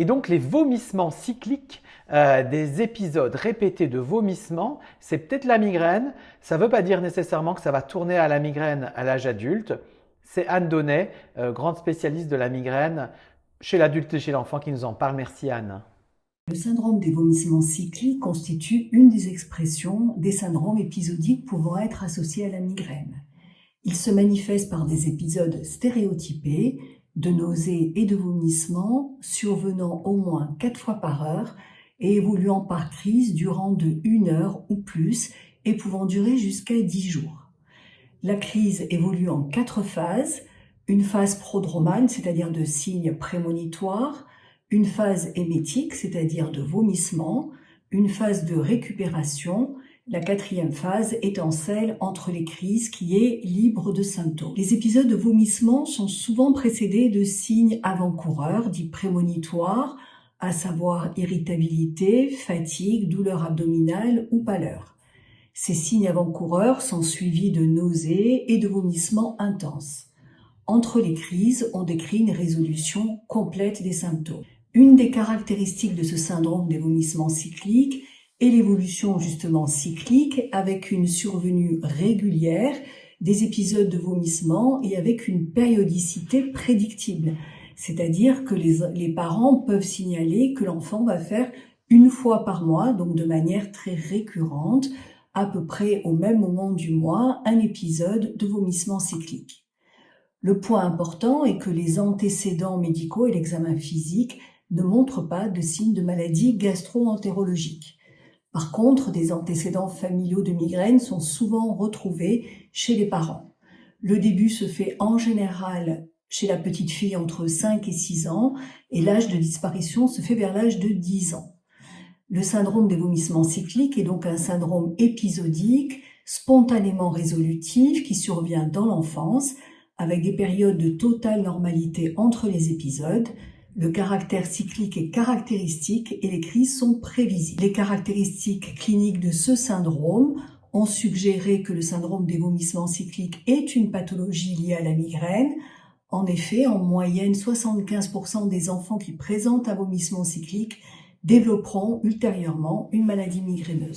Et donc les vomissements cycliques, des épisodes répétés de vomissements, c'est peut-être la migraine. Ça ne veut pas dire nécessairement que ça va tourner à la migraine à l'âge adulte. C'est Anne Donnet, grande spécialiste de la migraine chez l'adulte et chez l'enfant qui nous en parle. Merci Anne. Le syndrome des vomissements cycliques constitue une des expressions des syndromes épisodiques pouvant être associés à la migraine. Il se manifeste par des épisodes stéréotypés de nausées et de vomissements survenant au moins 4 fois par heure et évoluant par crise durant de 1 heure ou plus et pouvant durer jusqu'à 10 jours. La crise évolue en 4 phases, une phase prodromale, c'est-à-dire de signes prémonitoires, une phase émétique, c'est-à-dire de vomissement, une phase de récupération, la 4e phase étant celle entre les crises qui est libre de symptômes. Les épisodes de vomissement sont souvent précédés de signes avant-coureurs, dits prémonitoires, à savoir irritabilité, fatigue, douleur abdominale ou pâleur. Ces signes avant-coureurs sont suivis de nausées et de vomissements intenses. Entre les crises, on décrit une résolution complète des symptômes. Une des caractéristiques de ce syndrome des vomissements cycliques est l'évolution justement cyclique avec une survenue régulière des épisodes de vomissement et avec une périodicité prédictible. C'est-à-dire que les parents peuvent signaler que l'enfant va faire 1 fois par mois, donc de manière très récurrente, à peu près au même moment du mois, un épisode de vomissement cyclique. Le point important est que les antécédents médicaux et l'examen physique ne montrent pas de signes de maladie gastro-entérologique. Par contre, des antécédents familiaux de migraine sont souvent retrouvés chez les parents. Le début se fait en général chez la petite fille entre 5 et 6 ans et l'âge de disparition se fait vers l'âge de 10 ans. Le syndrome des vomissements cycliques est donc un syndrome épisodique, spontanément résolutif, qui survient dans l'enfance, avec des périodes de totale normalité entre les épisodes. Le caractère cyclique est caractéristique et les crises sont prévisibles. Les caractéristiques cliniques de ce syndrome ont suggéré que le syndrome des vomissements cycliques est une pathologie liée à la migraine. En effet, en moyenne, 75% des enfants qui présentent un vomissement cyclique développeront ultérieurement une maladie migraineuse.